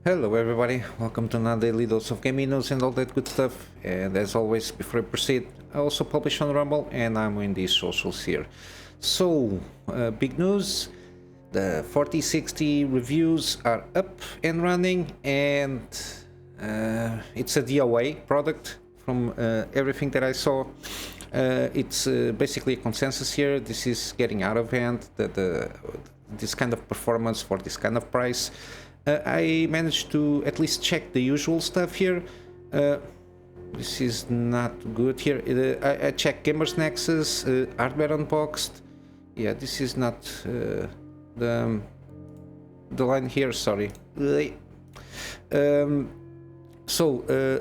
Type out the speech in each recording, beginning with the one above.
Hello everybody, welcome to another daily dose of gaming news and all that good stuff. And as always, before I proceed, I also publish on Rumble and I'm in these socials here. So, big news, the 4060 reviews are up and running, and it's a DOA product from everything that I saw. It's basically a consensus here. This is getting out of hand, this kind of performance for this kind of price. I managed to at least check the usual stuff here. This is not good here. I checked Gamers Nexus, Hardware Unboxed. Yeah, this is not the line here, sorry.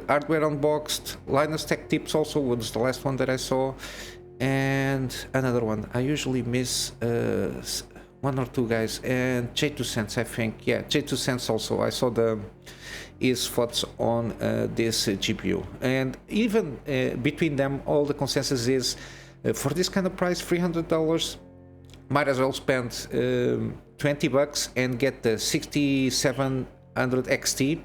Hardware Unboxed, Linus Tech Tips also was the last one that I saw. And another one, I usually miss one or two guys, and J2Sense, I think. Yeah, J2Sense also. I saw his thoughts on this GPU, and even between them, all the consensus is for this kind of price, $300, might as well spend $20 and get the 6700 XT,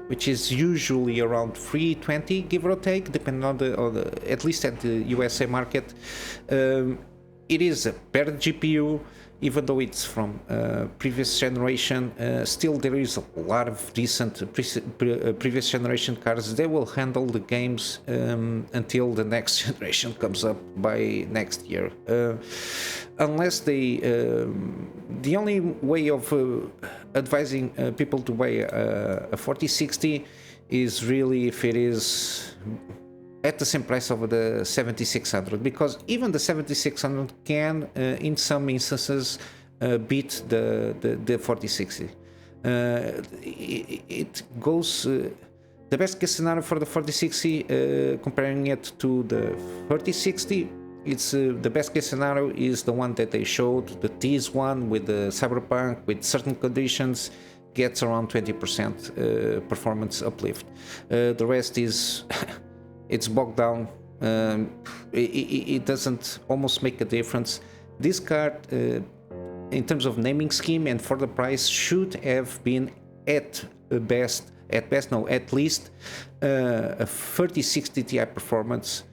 which is usually around $320, give or take, depending on the at least at the USA market. It is a better GPU. Even though it's from previous generation, still there is a lot of decent previous generation cards. They will handle the games until the next generation comes up by next year. Unless they, the only way of advising people to buy a 4060 is really if it is at the same price of the 7600, because even the 7600 can in some instances beat the 4060. It goes the best case scenario for the 4060, comparing it to the 3060. It's the best case scenario is the one that they showed, the T's one with the Cyberpunk with certain conditions, gets around 20% performance uplift. The rest is it's bogged down. It doesn't almost make a difference. This card, in terms of naming scheme and for the price, should have been at least a 3060 Ti performance,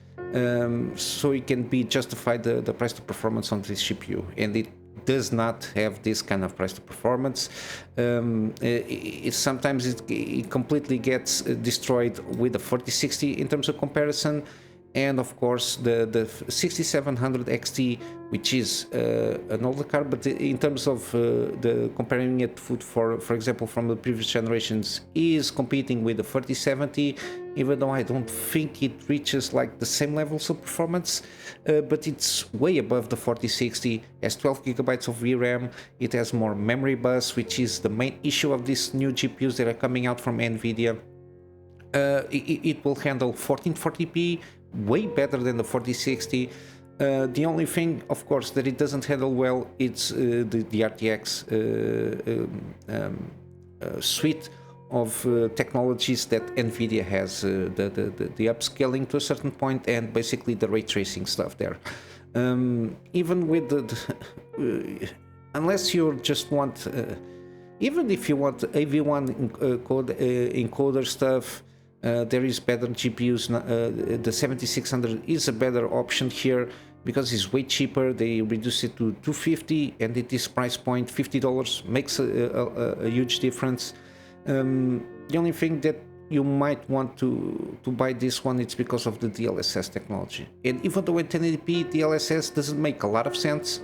so it can be justified the price to performance on this GPU, and it does not have this kind of price to performance. Sometimes it completely gets destroyed with the 4060 in terms of comparison, and of course the 6700 XT, which is an older card, but in terms of the comparing it for example from the previous generations, is competing with the 3070, even though I don't think it reaches like the same levels of performance, but it's way above the 4060. Has 12 gigabytes of VRAM. It has more memory bus, which is the main issue of these new GPUs that are coming out from NVIDIA. It will handle 1440p, way better than the 4060. The only thing, of course, that it doesn't handle well, it's the RTX suite of technologies that NVIDIA has, the upscaling to a certain point, and basically the ray tracing stuff there. Even with unless you just want, even if you want AV1 encoder stuff, there is better GPUs. The 7600 is a better option here because it's way cheaper. They reduce it to $250, and at this price point, $50 makes a huge difference. The only thing that you might want to buy this one, it's because of the DLSS technology. And even though at 1080p DLSS doesn't make a lot of sense,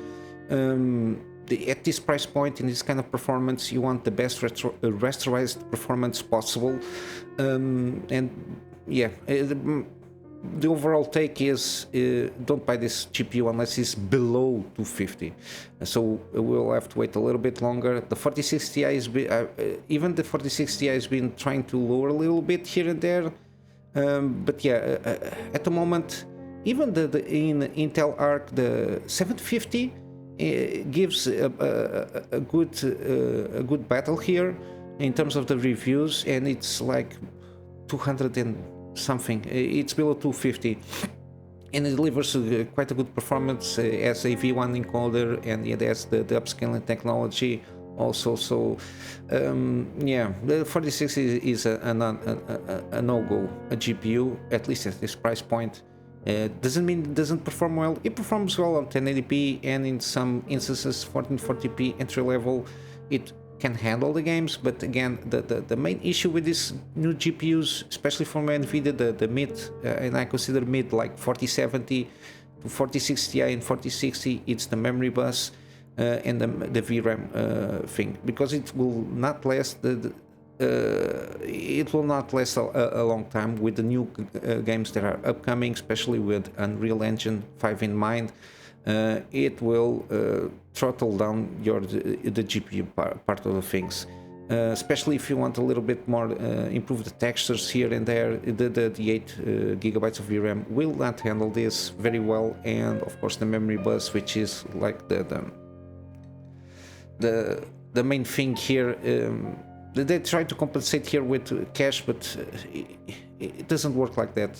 at this price point, in this kind of performance, you want the best rasterized performance possible. And yeah, the overall take is don't buy this GPU unless it's below 250. So we'll have to wait a little bit longer. The 4060 Ti is even the 4060 Ti has been trying to lower a little bit here and there, but yeah, at the moment, even in Intel Arc, the 750 gives a good battle here in terms of the reviews, and it's like 200 and something. It's below 250, and it delivers quite a good performance as a V1 encoder, and it has the upscaling technology, also. So yeah, the 4060 is a no-go a GPU, at least at this price point. Doesn't mean it doesn't perform well. It performs well on 1080p, and in some instances 1440p entry level it can handle the games. But again, the main issue with these new GPUs, especially from NVIDIA, the mid, and I consider mid like 4070 to 4060 Ti and 4060, it's the memory bus and the VRAM thing, because it will not last it will not last a long time with the new games that are upcoming, especially with Unreal Engine 5 in mind. It will throttle down the GPU part of the things, especially if you want a little bit more improve the textures here and there. The 8 gigabytes of VRAM will not handle this very well, and of course the memory bus, which is like the main thing here. They try to compensate here with cache, but it doesn't work like that.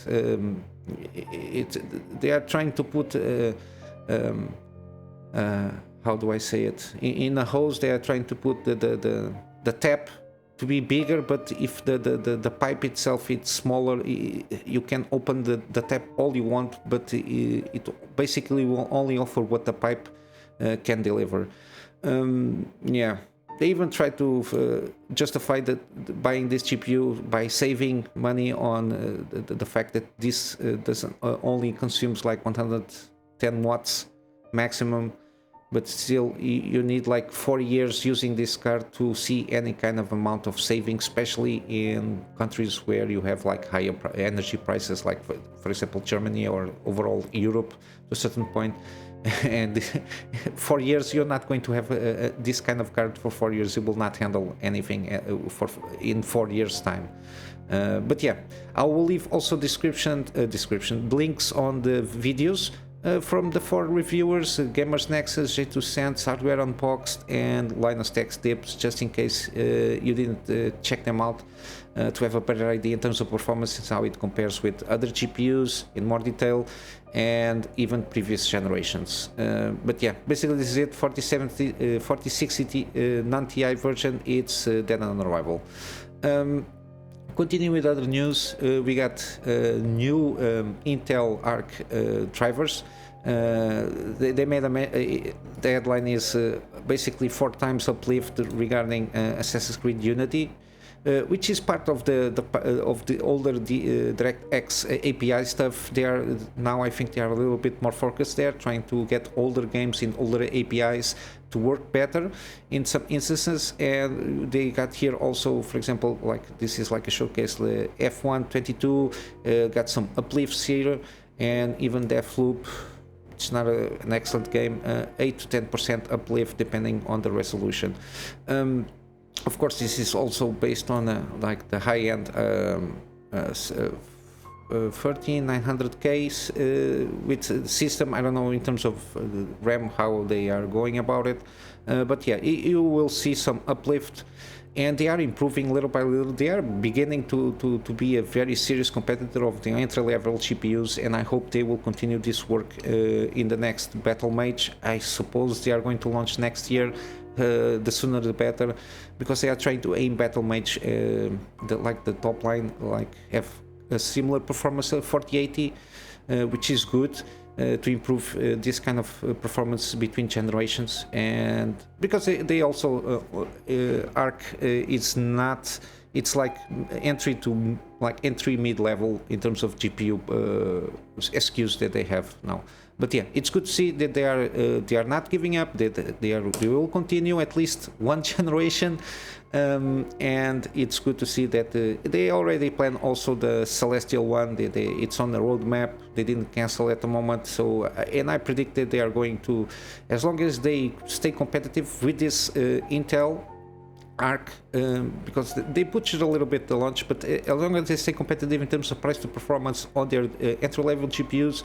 They are trying to put how do I say it, in a hose. They are trying to put the tap to be bigger, but if the pipe itself it's smaller, you can open the tap all you want, but it basically will only offer what the pipe can deliver. Yeah, they even try to justify buying this GPU by saving money on the fact that this doesn't only consumes like 110 watts maximum, but still you need like 4 years using this card to see any kind of amount of savings, especially in countries where you have like higher energy prices, like for example Germany or overall Europe to a certain point. And 4 years, you're not going to have this kind of card for 4 years. It will not handle anything in 4 years time. But yeah, I will leave also description links on the videos from the 4 reviewers: Gamers Nexus, J2 Cents, Hardware Unboxed, and Linus Tech Tips, just in case you didn't check them out, to have a better idea in terms of performance and how it compares with other GPUs in more detail, and even previous generations. But yeah, basically this is it. 4060 non-TI version, it's dead on arrival. Continuing with other news, we got new Intel Arc drivers. They made the headline is basically 4 times uplift regarding Assassin's Creed Unity, which is part of the older DirectX API stuff. They are now, I think, they are a little bit more focused there, trying to get older games in older APIs to work better in some instances. And they got here also, for example, like this is like a showcase, the F122 got some uplifts here, and even Deathloop, it's not an excellent game, 8 to 10% uplift depending on the resolution. Of course, this is also based on like the high-end 13900Ks with system. I don't know in terms of RAM how they are going about it, but yeah, you will see some uplift, and they are improving little by little. They are beginning to be a very serious competitor of the entry-level GPUs, and I hope they will continue this work in the next Battle Mage. I suppose they are going to launch next year. The sooner the better, because they are trying to aim Battle Mage like the top line, like have a similar performance of 4080, which is good to improve this kind of performance between generations. And because they also Arc is not, it's like entry mid-level in terms of GPU SKUs that they have now. But yeah, it's good to see that they are not giving up. They will continue at least one generation, and it's good to see that they already plan also the Celestial one. It's on the roadmap. They didn't cancel at the moment. So, and I predict that they are going to, as long as they stay competitive with this Intel Arc, because they butchered a little bit the launch, but as long as they stay competitive in terms of price to performance on their entry-level GPUs,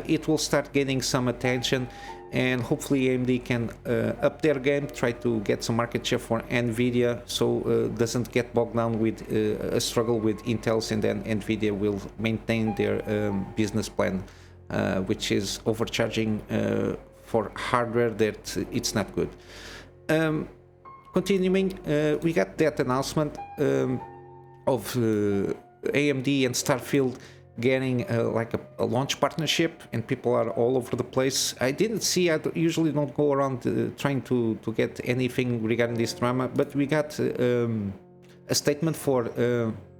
it will start getting some attention, and hopefully AMD can up their game, try to get some market share for NVIDIA, so doesn't get bogged down with a struggle with Intel's, and then NVIDIA will maintain their business plan, which is overcharging for hardware that it's not good. continuing, we got that announcement of AMD and Starfield getting like a launch partnership, and people are all over the place. I didn't see, I usually don't go around trying to get anything regarding this drama, but we got a statement for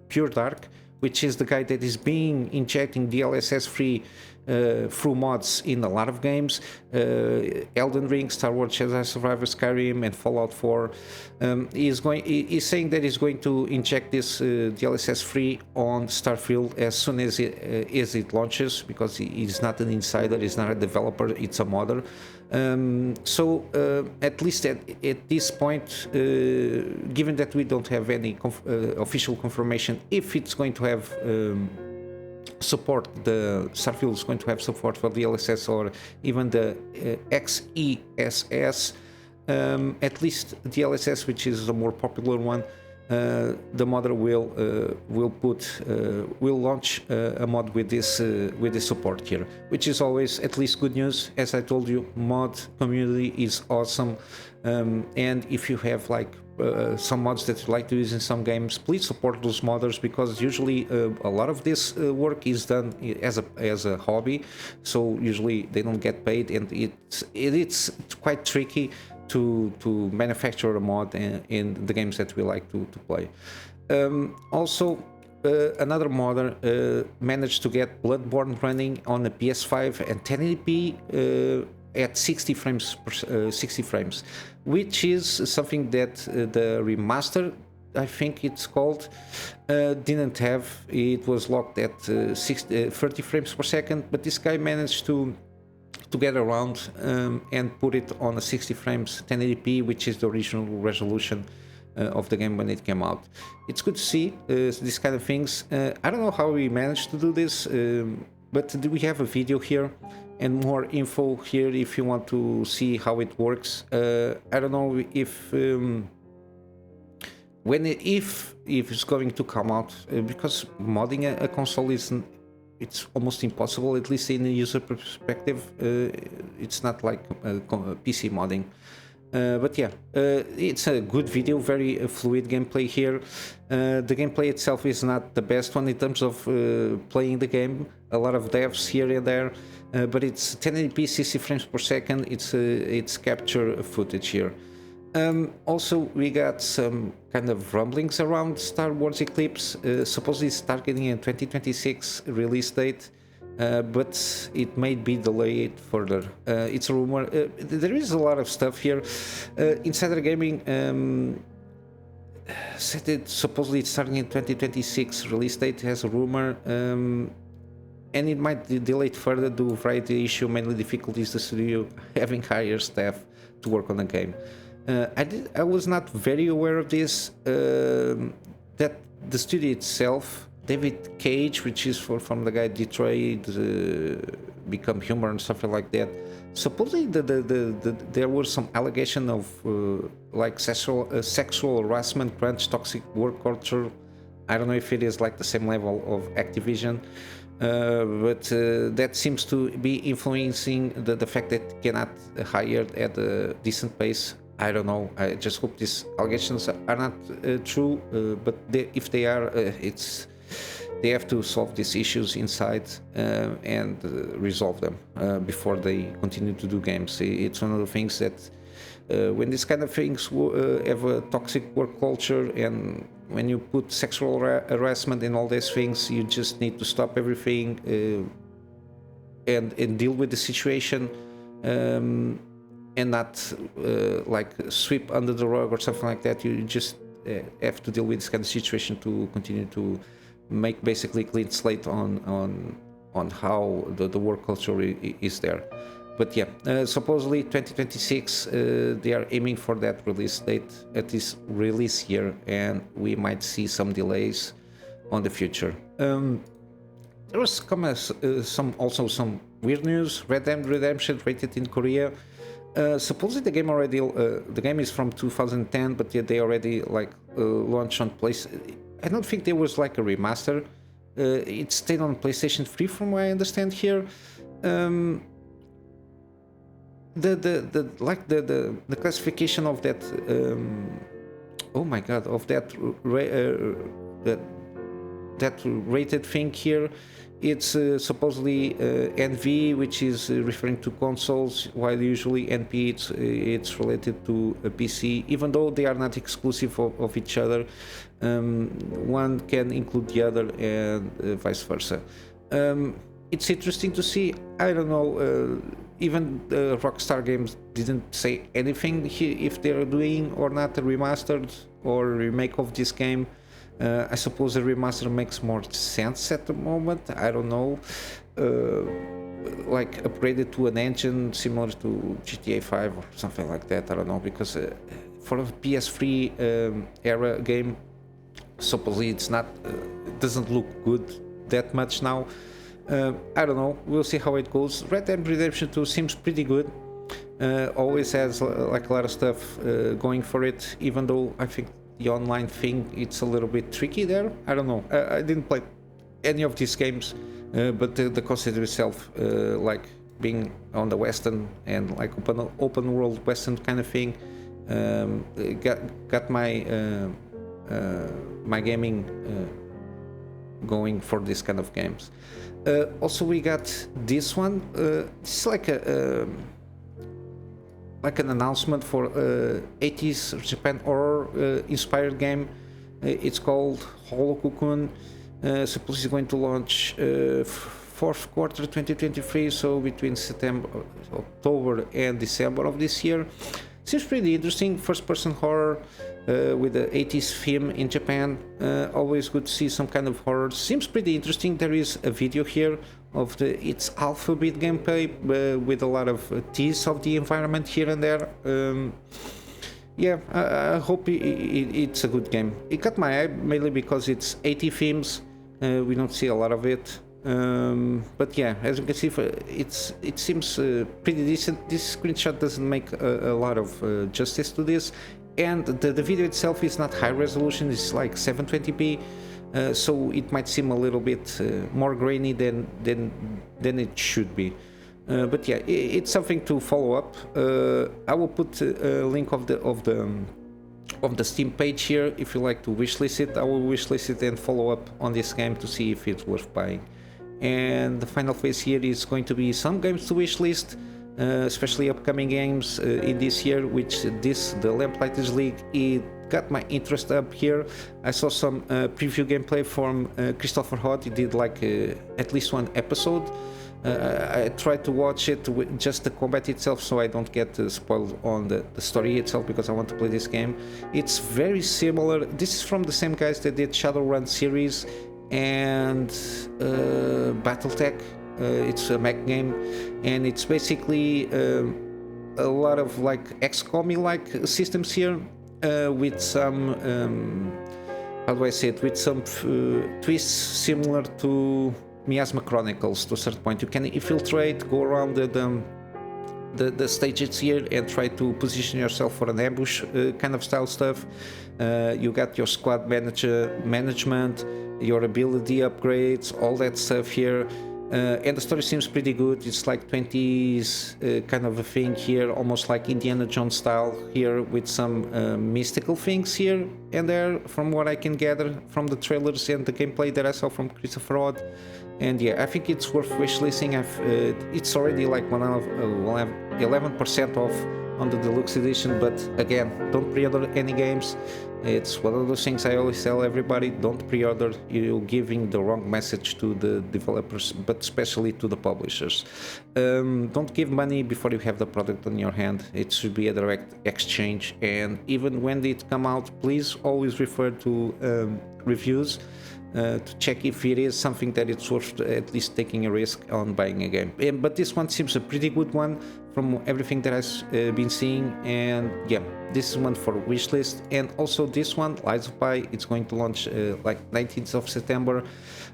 Pure Dark, which is the guy that is being injecting DLSS free through mods in a lot of games, Elden Ring, Star Wars Jedi Survivor, Skyrim, and Fallout 4. He's saying that he's going to inject this DLSS free on Starfield as soon as it launches, because he's not an insider, he's not a developer, it's a modder. So at least at this point, given that we don't have any official confirmation if it's going to have support, the Starfield is going to have support for DLSS or even the XESS, at least DLSS, which is the more popular one, the modder will launch a mod with this support here, which is always at least good news. As I told you, mod community is awesome, and if you have like some mods that you like to use in some games, please support those modders, because usually a lot of this work is done as a hobby, so usually they don't get paid, and it's quite tricky to manufacture a mod in the games that we like to play. Also, another modder managed to get Bloodborne running on a PS5 and 1080p at 60 frames, which is something that the remaster, I think it's called, didn't have. It was locked at 30 frames per second, but this guy managed to get around and put it on a 60 frames 1080p, which is the original resolution of the game when it came out. It's good to see these kind of things. I don't know how we managed to do this, but we have a video here and more info here if you want to see how it works. I don't know if if it's going to come out, because modding a console it's almost impossible, at least in a user perspective. It's not like PC modding. But yeah, it's a good video, very fluid gameplay here. The gameplay itself is not the best one in terms of playing the game. A lot of devs here and there, but it's 1080p 60 frames per second. It's capture footage here. Also, we got some kind of rumblings around Star Wars Eclipse. Supposedly it's targeting a 2026 release date, but it may be delayed further. It's a rumor. There is a lot of stuff here. Insider Gaming said that supposedly it's starting in 2026 release date, has a rumor, and it might delay it further due to variety issue, mainly difficulties the studio having higher staff to work on the game. I was not very aware of this, that the studio itself, David Cage, which is from the guy Detroit, Become Human and stuff like that, supposedly there was some allegation of like sexual harassment, crunch, toxic work culture. I don't know if it is like the same level of Activision, but that seems to be influencing the fact that it cannot hire at a decent pace. I don't know. I just hope these allegations are not true, but if they are, they have to solve these issues inside and resolve them before they continue to do games. It's one of the things that when these kind of things have a toxic work culture, and when you put sexual harassment and all these things, you just need to stop everything and deal with the situation. And not like sweep under the rug or something like that. You just have to deal with this kind of situation to continue to make basically clean slate on how the work culture is there. But yeah, supposedly 2026 they are aiming for that release date at this release year, and we might see some delays on the future. There was also some weird news. Red Dead Redemption rated in Korea. Supposedly the game is from 2010, but yet they already like launched on PlayStation. I don't think there was like a remaster. It stayed on PlayStation 3 from what I understand here. the classification of that oh my god, of that that rated thing here, it's supposedly NV, which is referring to consoles, while usually NP it's related to a PC, even though they are not exclusive of each other. One can include the other, and vice versa. It's interesting to see. I don't know, even Rockstar Games didn't say anything if they're doing or not a remastered or remake of this game. I suppose a remaster makes more sense at the moment. I don't know, like upgraded to an engine similar to GTA 5 or something like that. I don't know, because for a PS3 era game, supposedly it's not, it doesn't look good that much now. I don't know, we'll see how it goes. Red Dead Redemption 2 seems pretty good. Always has like a lot of stuff going for it, even though I think the online thing, it's a little bit tricky there. I don't know, I didn't play any of these games, but the concept itself, like being on the western and like open world western kind of thing, got my my gaming going for this kind of games. Also we got this one, it's like a like an announcement for 80s Japan horror inspired game. It's called Hollow Cocoon. Supposedly going to launch fourth quarter 2023, so between October and December of this year. Seems pretty interesting, first person horror with the 80s theme in Japan. Always good to see some kind of horror. Seems pretty interesting. There is a video here of its alpha bit gameplay with a lot of tease of the environment here and there. Yeah, I hope it's a good game. It caught my eye mainly because it's 80 themes. We don't see a lot of it. But yeah, as you can see, it seems pretty decent. This screenshot doesn't make a lot of justice to this, and the video itself is not high resolution. It's like 720p, so it might seem a little bit more grainy than it should be. But yeah, it's something to follow up. I will put a link of the Steam page here if you like to wishlist it. I will wishlist it and follow up on this game to see if it's worth buying. And the final phase here is going to be some games to wishlist, especially upcoming games in this year, which the Lamplighters League, it got my interest up here. I saw some preview gameplay from Christopher Hott. He did like at least one episode. I tried to watch it with just the combat itself, so I don't get spoiled on the story itself, because I want to play this game. It's very similar. This is from the same guys that did Shadowrun series and Battletech. It's a mech game, and it's basically a lot of like XCOM-like systems here, with some how do I say it, with some twists similar to Miasma Chronicles to a certain point. You can infiltrate, go around the stages here and try to position yourself for an ambush kind of style stuff. You got your squad management, your ability upgrades, all that stuff here. And the story seems pretty good. It's like 20s kind of a thing here, almost like Indiana Jones style here, with some mystical things here and there, from what I can gather from the trailers and the gameplay that I saw from Christopher Hott. And yeah, I think it's worth wishlisting. It's already like 11% off on the deluxe edition, but again, don't pre-order any games. It's one of those things I always tell everybody: don't pre-order. You're giving the wrong message to the developers, but especially to the publishers. Don't give money before you have the product on your hand. It should be a direct exchange, and even when it come out, please always refer to reviews to check if it is something that it's worth at least taking a risk on buying a game. But this one seems a pretty good one from everything that I've been seeing, and yeah, this is one for wishlist. And also this one, Lies of Pi, it's going to launch like 19th of September.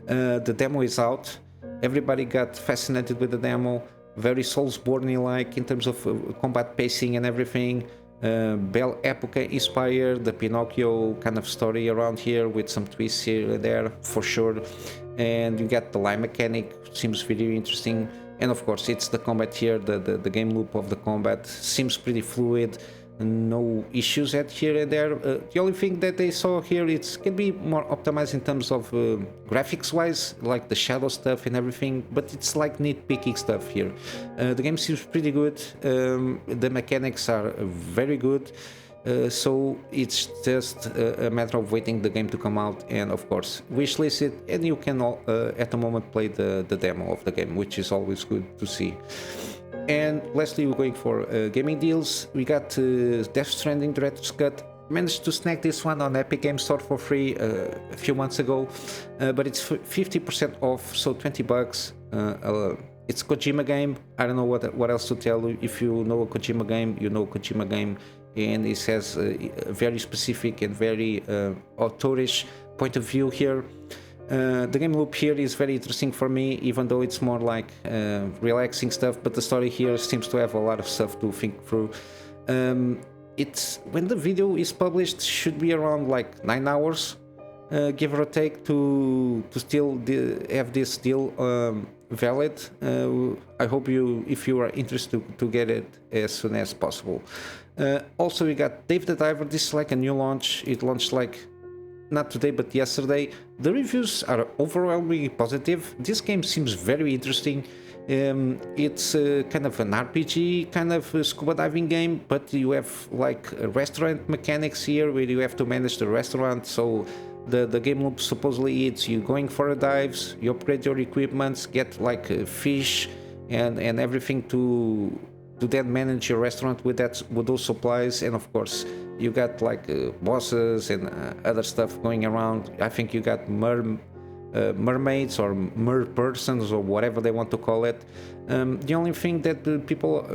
The demo is out. Everybody got fascinated with the demo. Very Soulsborne-like in terms of combat pacing and everything. Belle Epoca inspired, the Pinocchio kind of story around here with some twists here and there for sure. And you got the line mechanic, seems very interesting. And of course, it's the combat here, the game loop of the combat seems pretty fluid, no issues at here and there. The only thing that they saw here, it can be more optimized in terms of graphics wise, like the shadow stuff and everything, but it's like nitpicking stuff here. The game seems pretty good, the mechanics are very good. So it's just a matter of waiting the game to come out, and of course wishlist it, and you can at the moment play the demo of the game, which is always good to see. And lastly, we're going for gaming deals. We got Death Stranding Director's Cut. Managed to snag this one on Epic Games Store for free a few months ago, but it's 50% off, so $20. It's Kojima game. I don't know what else to tell you. If you know a Kojima game, you know Kojima game, and it has a very specific and very authorish point of view here. The game loop here is very interesting for me, even though it's more like relaxing stuff, but the story here seems to have a lot of stuff to think through. It's when the video is published, should be around like 9 hours, give or take, to still have this deal valid. I hope if you are interested to get it as soon as possible. Also, we got Dave the Diver. This is like a new launch. It launched like not today but yesterday. The reviews are overwhelmingly positive. This game seems very interesting. It's kind of an RPG kind of scuba diving game, but you have like restaurant mechanics here where you have to manage the restaurant. So the game loop supposedly it's you going for dives, you upgrade your equipments, get like fish and everything to then manage your restaurant with those supplies. And of course you got like bosses and other stuff going around. I think you got mermaids or mer persons or whatever they want to call it. The only thing that people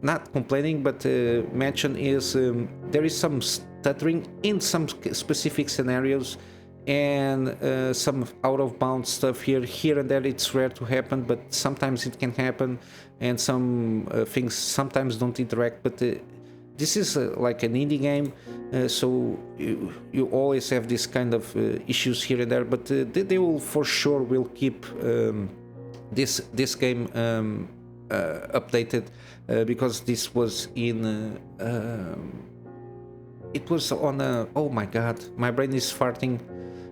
not complaining but mention is there is some stuttering in some specific scenarios, and some out of bounds stuff here and there. It's rare to happen, but sometimes it can happen, and some things sometimes don't interact. But this is like an indie game, so you always have this kind of issues here and there, but they will for sure will keep this game updated, because this was in it was on oh my god, my brain is farting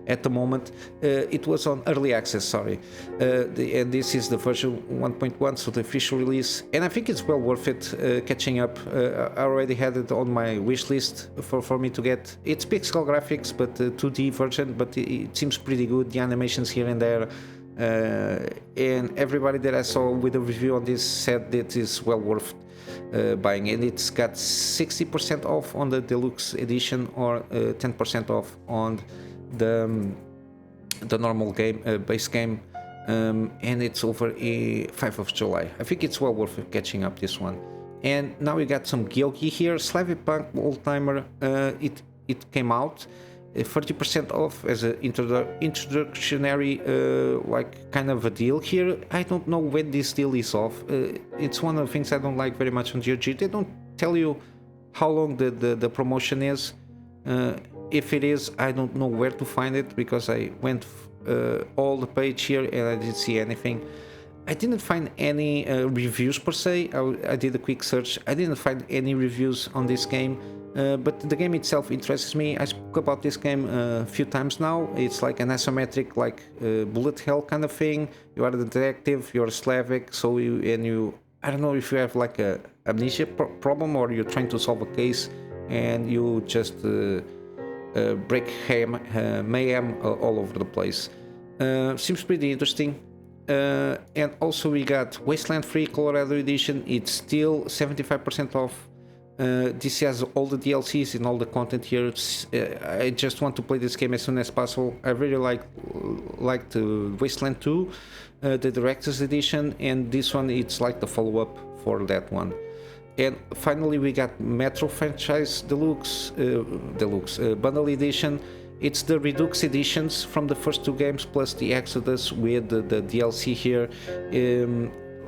at the moment. It was on early access, sorry, and this is the version 1.1, so the official release, and I think it's well worth it catching up. I already had it on my wish list for me to get. It's pixel graphics but 2D version, but it seems pretty good, the animations here and there, and everybody that I saw with a review on this said that it's well worth buying, and it's got 60% off on the deluxe edition, or 10% off on the normal game, base game, and it's over 5th of July. I think it's well worth catching up this one. And now we got some Gyogi here, Slavipunk old timer. It came out 30% off as an introductory like kind of a deal here. I don't know when this deal is off. It's one of the things I don't like very much on GOG. They don't tell you how long the promotion is. If it is, I don't know where to find it, because I went all the page here and I didn't see anything. I didn't find any reviews per se. I did a quick search. I didn't find any reviews on this game, but the game itself interests me. I spoke about this game a few times now. It's like an isometric, like bullet hell kind of thing. You are the detective, you're Slavic, so you I don't know if you have like a amnesia problem, or you're trying to solve a case and you just break mayhem all over the place. Seems pretty interesting. And also we got Wasteland 3 Colorado Edition. It's still 75% off. This has all the DLCs and all the content here. I just want to play this game as soon as possible. I really liked Wasteland 2, the Director's Edition, and this one it's like the follow-up for that one. And finally we got Metro Franchise Deluxe Bundle Edition. It's the Redux editions from the first two games plus the Exodus with the DLC here.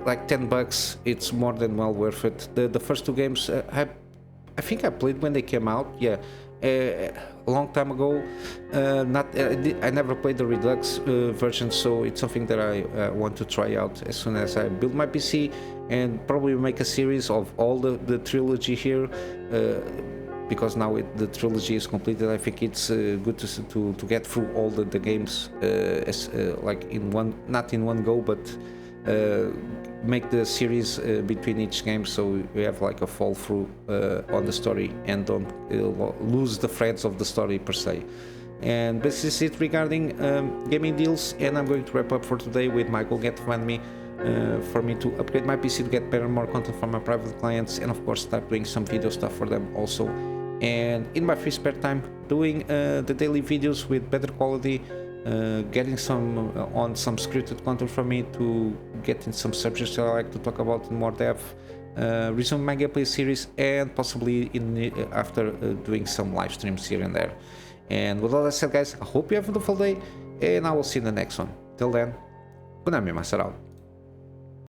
Like $10. It's more than well worth it. The first two games I think I played when they came out, yeah, a long time ago. I never played the Redux version, so it's something that I want to try out as soon as I build my PC, and probably make a series of all the trilogy here. Because now the trilogy is completed, I think it's good to get through all the games like in one, not in one go, but make the series between each game, so we have like a fall through on the story and don't lose the threads of the story per se. And this is it regarding gaming deals, and I'm going to wrap up for today with my goal get fund me for me to upgrade my PC to get better and more content for my private clients, and of course start doing some video stuff for them also. And in my free spare time, doing the daily videos with better quality, getting some scripted content from me to get in some subjects that I like to talk about in more depth, resume my gameplay series, and possibly after doing some live streams here and there. And with all that said, guys, I hope you have a wonderful day, and I will see you in the next one. Till then, Kunamy Master out.